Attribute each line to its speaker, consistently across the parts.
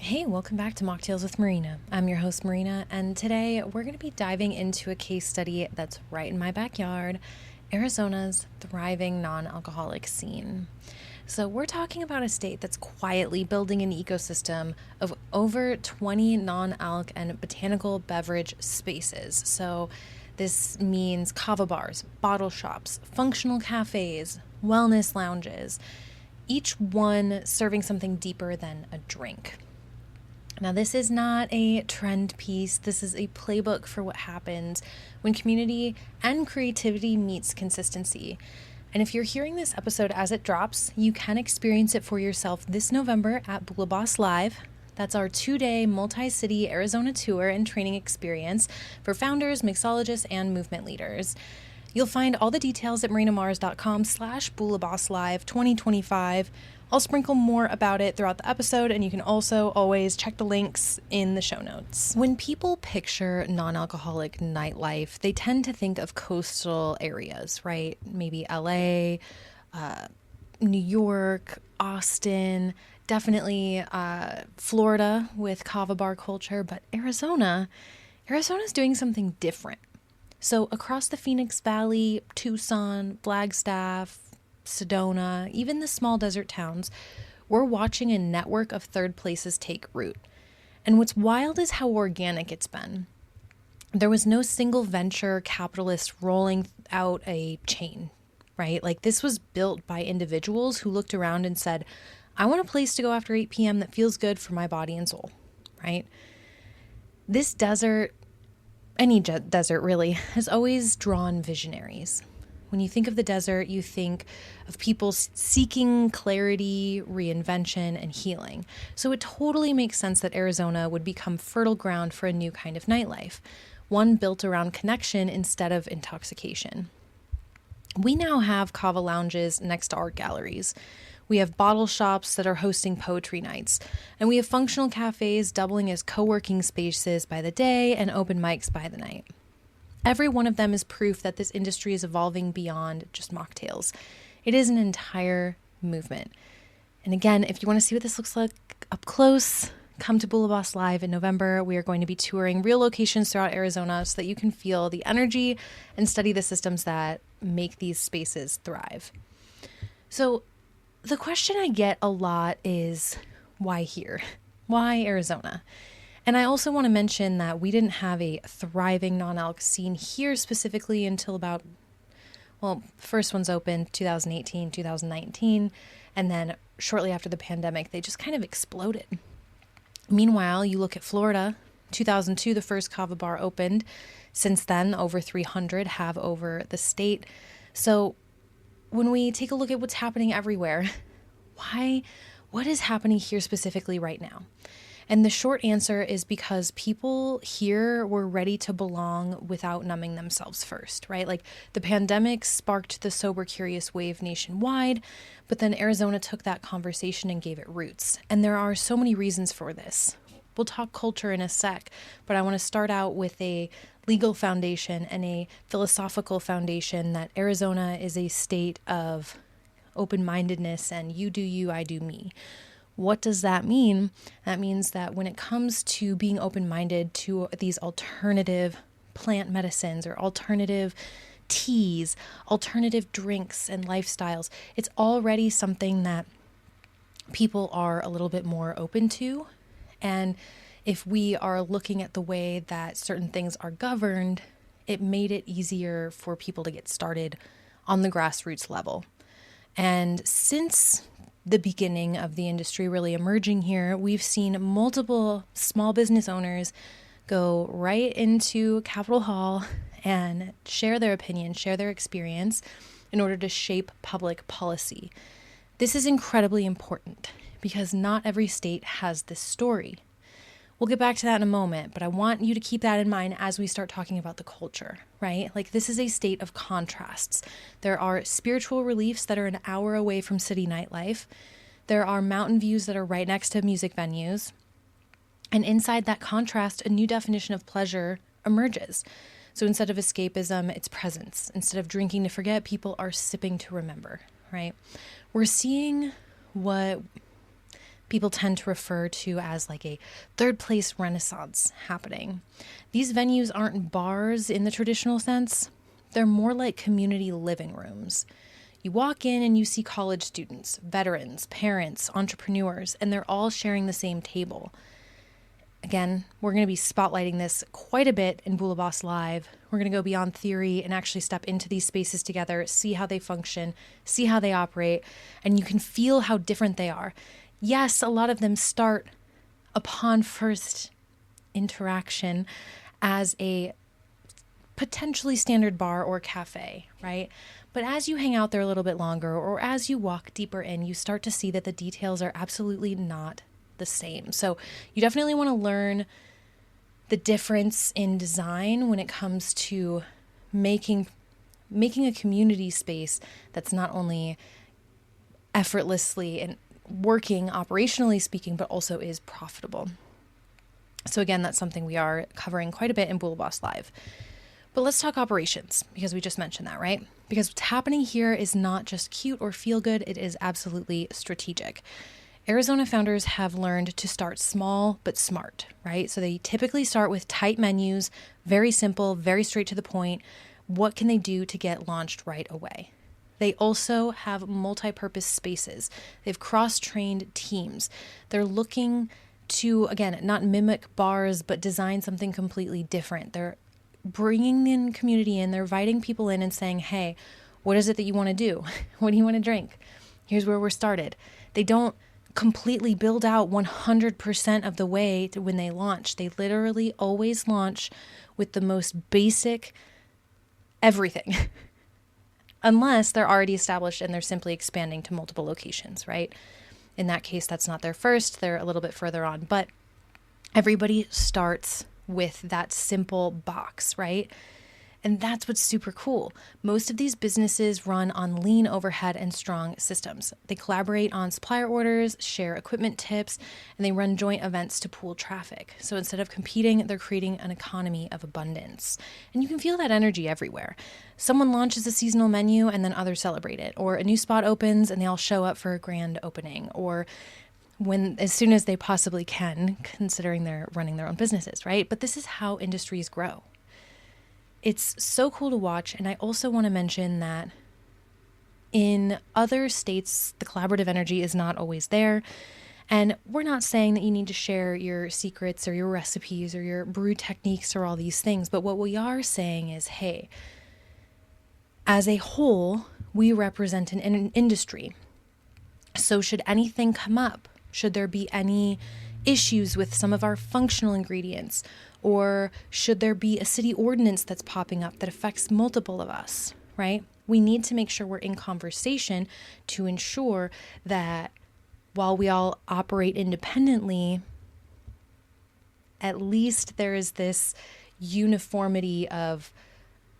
Speaker 1: Hey, welcome back to Mocktails with Marina. I'm your host, Marina, and today we're going to be diving into a case study that's right in my backyard, Arizona's thriving non-alcoholic scene. So we're talking about a state that's quietly building an ecosystem of over 20 non-alc and botanical beverage spaces. So this means kava bars, bottle shops, functional cafes, wellness lounges, each one serving something deeper than a drink. Now, this is not a trend piece. This is a playbook for what happens when community and creativity meets consistency. And if you're hearing this episode as it drops, you can experience it for yourself this November at Boss Live. That's our 2-day multi-city Arizona tour and training experience for founders, mixologists, and movement leaders. You'll find all the details at marinamars.com/BulaBossLive 2025. I'll sprinkle more about it throughout the episode, and you can also always check the links in the show notes. When people picture non-alcoholic nightlife, they tend to think of coastal areas, right? Maybe LA, New York, Austin, definitely Florida with kava bar culture, but Arizona's doing something different. So across the Phoenix Valley, Tucson, Flagstaff, Sedona, even the small desert towns, we're watching a network of third places take root. And what's wild is how organic it's been. There was no single venture capitalist rolling out a chain, right? Like this was built by individuals who looked around and said, I want a place to go after 8 p.m. that feels good for my body and soul, right? This desert, any desert really, has always drawn visionaries. When you think of the desert, you think of people seeking clarity, reinvention, and healing. So it totally makes sense that Arizona would become fertile ground for a new kind of nightlife, one built around connection instead of intoxication. We now have kava lounges next to art galleries. We have bottle shops that are hosting poetry nights, and we have functional cafes doubling as co-working spaces by the day and open mics by the night. Every one of them is proof that this industry is evolving beyond just mocktails. It is an entire movement. And again, if you want to see what this looks like up close, come to Boss Live in November. We are going to be touring real locations throughout Arizona so that you can feel the energy and study the systems that make these spaces thrive. So the question I get a lot is, why here? Why Arizona? And I also want to mention that we didn't have a thriving non-alc scene here specifically until about, the first one's opened 2018, 2019, and then shortly after the pandemic, they just kind of exploded. Meanwhile, you look at Florida, 2002, the first kava bar opened. Since then, over 300 have over the state. So when we take a look at what's happening everywhere, what is happening here specifically right now? And the short answer is because people here were ready to belong without numbing themselves first, right? Like the pandemic sparked the sober curious wave nationwide, but then Arizona took that conversation and gave it roots. And there are so many reasons for this. We'll talk culture in a sec, but I want to start out with a legal foundation and a philosophical foundation that Arizona is a state of open-mindedness and you do you, I do me. What does that mean? That means that when it comes to being open-minded to these alternative plant medicines or alternative teas, alternative drinks and lifestyles, it's already something that people are a little bit more open to. And if we are looking at the way that certain things are governed, it made it easier for people to get started on the grassroots level. And since the beginning of the industry really emerging here, we've seen multiple small business owners go right into Capitol Hall and share their opinion, share their experience in order to shape public policy. This is incredibly important because not every state has this story. We'll get back to that in a moment, but I want you to keep that in mind as we start talking about the culture, right? Like this is a state of contrasts. There are spiritual reliefs that are an hour away from city nightlife. There are mountain views that are right next to music venues. And inside that contrast, a new definition of pleasure emerges. So instead of escapism, it's presence. Instead of drinking to forget, people are sipping to remember, right? We're seeing what people tend to refer to as like a third place renaissance happening. These venues aren't bars in the traditional sense. They're more like community living rooms. You walk in and you see college students, veterans, parents, entrepreneurs, and they're all sharing the same table. Again, we're going to be spotlighting this quite a bit in Bula Boss Live. We're going to go beyond theory and actually step into these spaces together, see how they function, see how they operate, and you can feel how different they are. Yes, a lot of them start upon first interaction as a potentially standard bar or cafe, right? But as you hang out there a little bit longer, or as you walk deeper in, you start to see that the details are absolutely not the same. So you definitely want to learn the difference in design when it comes to making a community space that's not only effortlessly and working operationally speaking, but also is profitable. So again, that's something we are covering quite a bit in Bula Boss Live. But let's talk operations, because we just mentioned that, right? Because what's happening here is not just cute or feel good, it is absolutely strategic. Arizona founders have learned to start small but smart, right? So they typically start with tight menus, very simple, very straight to the point. What can they do to get launched right away? They also have multi-purpose spaces. They've cross-trained teams. They're looking to, again, not mimic bars, but design something completely different. They're bringing the community in. They're inviting people in and saying, hey, what is it that you want to do? What do you want to drink? Here's where we're started. They don't completely build out 100% of the way to when they launch. They literally always launch with the most basic everything, unless they're already established and they're simply expanding to multiple locations, right? In that case, that's not their first. They're a little bit further on, but everybody starts with that simple box, right? And that's what's super cool. Most of these businesses run on lean overhead and strong systems. They collaborate on supplier orders, share equipment tips, and they run joint events to pool traffic. So instead of competing, they're creating an economy of abundance. And you can feel that energy everywhere. Someone launches a seasonal menu and then others celebrate it. Or a new spot opens and they all show up for a grand opening. Or as soon as they possibly can, considering they're running their own businesses, right? But this is how industries grow. It's so cool to watch. And I also want to mention that in other states, the collaborative energy is not always there. And we're not saying that you need to share your secrets or your recipes or your brew techniques or all these things. But what we are saying is, hey, as a whole, we represent an industry. So should anything come up, should there be any issues with some of our functional ingredients, or should there be a city ordinance that's popping up that affects multiple of us, right? We need to make sure we're in conversation to ensure that while we all operate independently, at least there is this uniformity of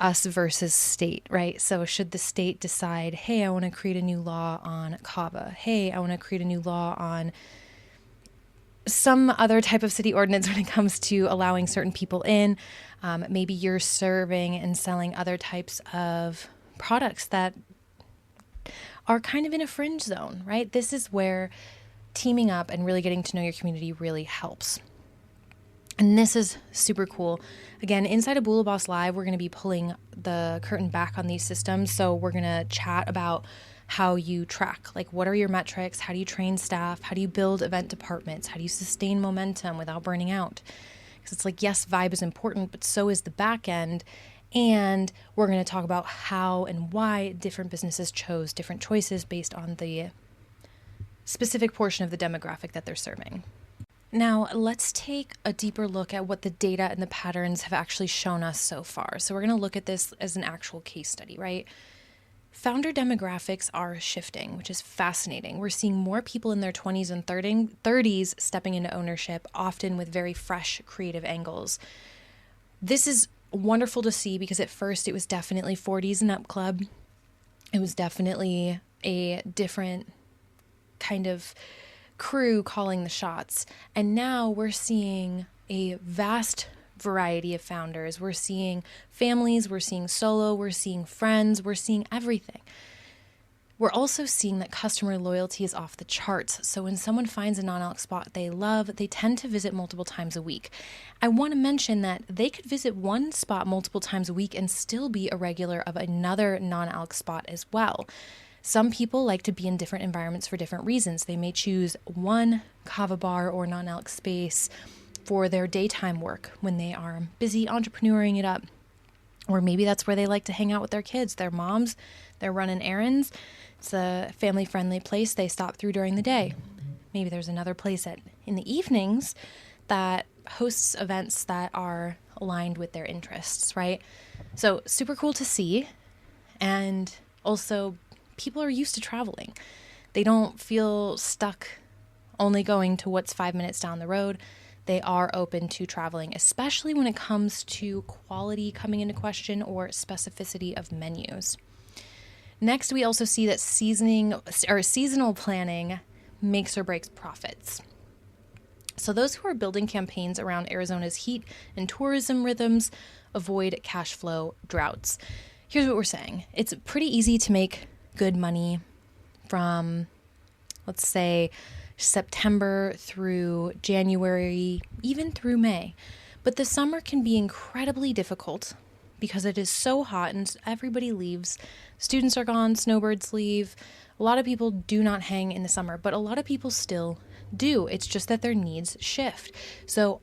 Speaker 1: us versus state, right? So should the state decide, hey, I want to create a new law on kava. Hey, I want to create a new law on some other type of city ordinance when it comes to allowing certain people in. Maybe you're serving and selling other types of products that are kind of in a fringe zone, right? This is where teaming up and really getting to know your community really helps. And this is super cool. Again, inside of Bula Boss Live, we're going to be pulling the curtain back on these systems. So we're going to chat about how you track, like what are your metrics? How do you train staff? How do you build event departments? How do you sustain momentum without burning out? Because it's like, yes, vibe is important, but so is the back end. And we're going to talk about how and why different businesses chose different choices based on the specific portion of the demographic that they're serving. Now, let's take a deeper look at what the data and the patterns have actually shown us so far. So we're going to look at this as an actual case study, right? Founder demographics are shifting, which is fascinating. We're seeing more people in their 20s and 30s stepping into ownership, often with very fresh creative angles. This is wonderful to see because at first it was definitely 40s and up club. It was definitely a different kind of crew calling the shots. And now we're seeing a vast variety of founders. We're seeing families, we're seeing solo, we're seeing friends, we're seeing everything. We're also seeing that customer loyalty is off the charts. So when someone finds a non-alc spot they love, they tend to visit multiple times a week. I want to mention that they could visit one spot multiple times a week and still be a regular of another non-alc spot as well. Some people like to be in different environments for different reasons. They may choose one kava bar or non-alc space for their daytime work when they are busy entrepreneuring it up. Or maybe that's where they like to hang out with their kids, their moms, they're running errands. It's a family-friendly place they stop through during the day. Maybe there's another place in the evenings that hosts events that are aligned with their interests, right? So super cool to see. And also, people are used to traveling. They don't feel stuck only going to what's 5 minutes down the road. They are open to traveling, especially when it comes to quality coming into question or specificity of menus. Next, we also see that seasonal planning makes or breaks profits. So those who are building campaigns around Arizona's heat and tourism rhythms avoid cash flow droughts. Here's what we're saying. It's pretty easy to make good money from, let's say, September through January, even through May. But the summer can be incredibly difficult because it is so hot and everybody leaves. Students are gone, snowbirds leave. A lot of people do not hang in the summer, but a lot of people still do. It's just that their needs shift. So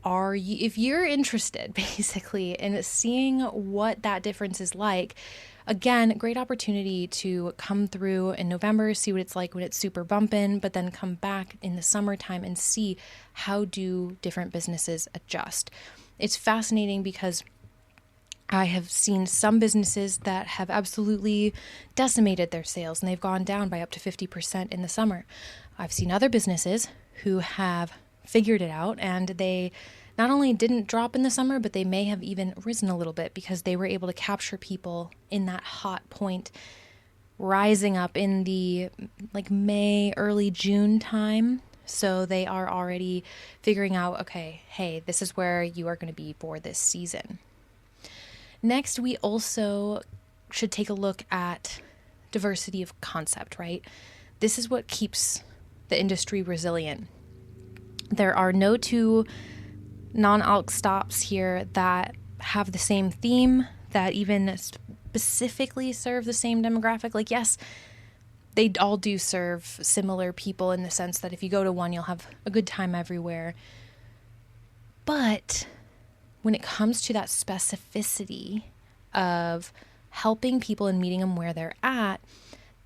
Speaker 1: if you're interested basically in seeing what that difference is like, again, great opportunity to come through in November, see what it's like when it's super bumpin', but then come back in the summertime and see how do different businesses adjust. It's fascinating because I have seen some businesses that have absolutely decimated their sales and they've gone down by up to 50% in the summer. I've seen other businesses who have figured it out and they not only didn't drop in the summer, but they may have even risen a little bit because they were able to capture people in that hot point, rising up in the May, early June time. So they are already figuring out, okay, hey, this is where you are going to be for this season. Next, we also should take a look at diversity of concept, right? This is what keeps the industry resilient. There are no two non-alc stops here that have the same theme, that even specifically serve the same demographic. Yes, they all do serve similar people in the sense that if you go to one, you'll have a good time everywhere. But when it comes to that specificity of helping people and meeting them where they're at,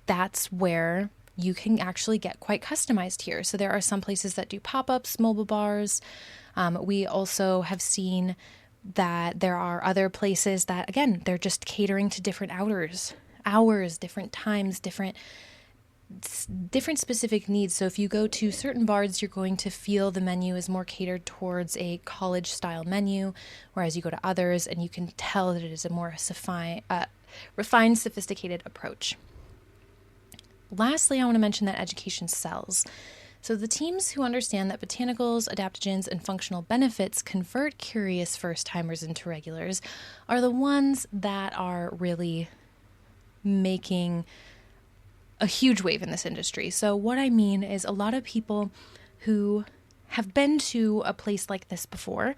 Speaker 1: that's where you can actually get quite customized here. So there are some places that do pop-ups, mobile bars. We also have seen that there are other places that, again, they're just catering to different hours, different times, different specific needs. So if you go to certain bars, you're going to feel the menu is more catered towards a college style menu, whereas you go to others and you can tell that it is a more refined, sophisticated approach. Lastly, I want to mention that education sells. So the teams who understand that botanicals, adaptogens, and functional benefits convert curious first-timers into regulars are the ones that are really making a huge wave in this industry. So what I mean is a lot of people who have been to a place like this before,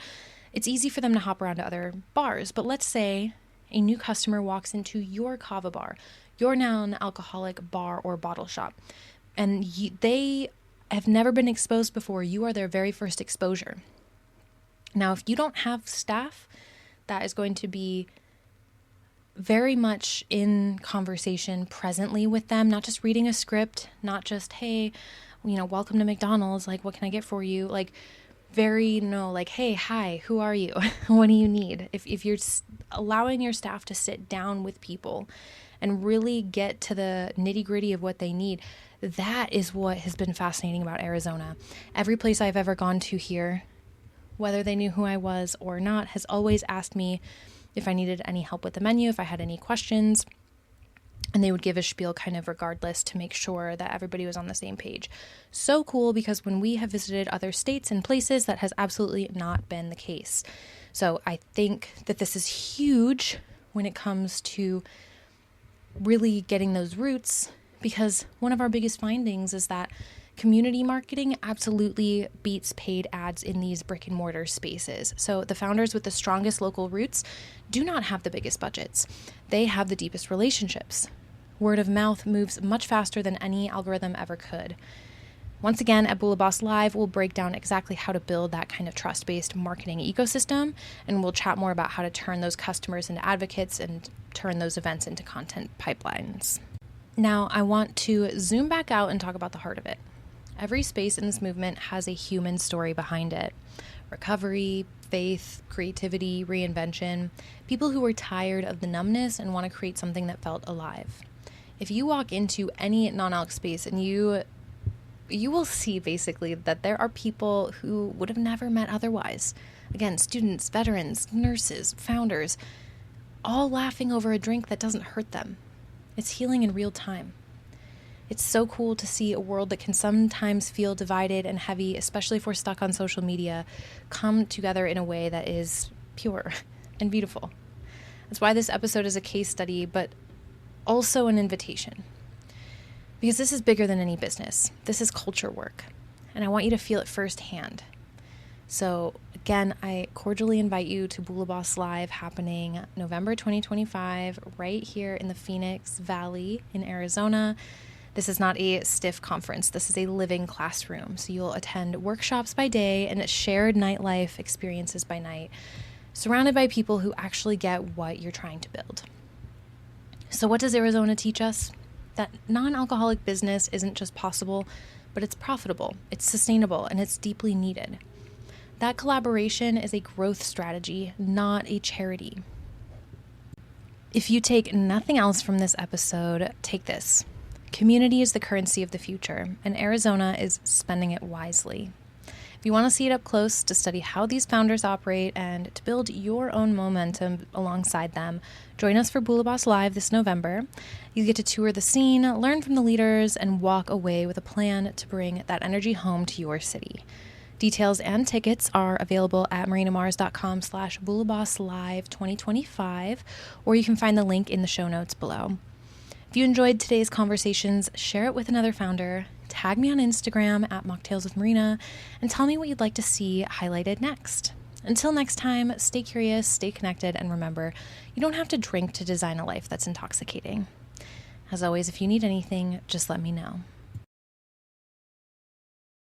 Speaker 1: it's easy for them to hop around to other bars. But let's say a new customer walks into your kava bar, your non-alcoholic bar or bottle shop, and they have never been exposed before. You are their very first exposure. Now, if you don't have staff that is going to be very much in conversation presently with them, not just reading a script, not just, hey, welcome to McDonald's, what can I get for you? Hey, hi, who are you? What do you need? If you're allowing your staff to sit down with people and really get to the nitty-gritty of what they need, that is what has been fascinating about Arizona. Every place I've ever gone to here, whether they knew who I was or not, has always asked me if I needed any help with the menu, if I had any questions, and they would give a spiel kind of regardless to make sure that everybody was on the same page. So cool, because when we have visited other states and places, that has absolutely not been the case. So I think that this is huge when it comes to really getting those roots, because one of our biggest findings is that community marketing absolutely beats paid ads in these brick and mortar spaces. So the founders with the strongest local roots do not have the biggest budgets. They have the deepest relationships. Word of mouth moves much faster than any algorithm ever could. Once again, at Bula Boss Live, we'll break down exactly how to build that kind of trust-based marketing ecosystem, and we'll chat more about how to turn those customers into advocates and turn those events into content pipelines. Now, I want to zoom back out and talk about the heart of it. Every space in this movement has a human story behind it. Recovery, faith, creativity, reinvention, people who are tired of the numbness and want to create something that felt alive. If you walk into any non-alc space and you will see basically that there are people who would have never met otherwise. Again, students, veterans, nurses, founders, all laughing over a drink that doesn't hurt them. It's healing in real time. It's so cool to see a world that can sometimes feel divided and heavy, especially if we're stuck on social media, come together in a way that is pure and beautiful. That's why this episode is a case study, but also an invitation. Because this is bigger than any business. This is culture work, and I want you to feel it firsthand. So again, I cordially invite you to Bula Boss Live, happening November 2025, right here in the Phoenix Valley in Arizona. This is not a stiff conference. This is a living classroom. So you'll attend workshops by day and shared nightlife experiences by night, surrounded by people who actually get what you're trying to build. So what does Arizona teach us? That non-alcoholic business isn't just possible, but it's profitable, it's sustainable, and it's deeply needed. That collaboration is a growth strategy, not a charity. If you take nothing else from this episode, take this. Community is the currency of the future, and Arizona is spending it wisely. If you want to see it up close, to study how these founders operate, and to build your own momentum alongside them, join us for Bula Boss Live this November. You get to tour the scene, learn from the leaders, and walk away with a plan to bring that energy home to your city. Details and tickets are available at marinamars.com/BulaBossLive2025, or you can find the link in the show notes below. If you enjoyed today's conversations, share it with another founder, tag me on Instagram at Mocktails with Marina, and tell me what you'd like to see highlighted next. Until next time, stay curious, stay connected, and remember, you don't have to drink to design a life that's intoxicating. As always, if you need anything, just let me know.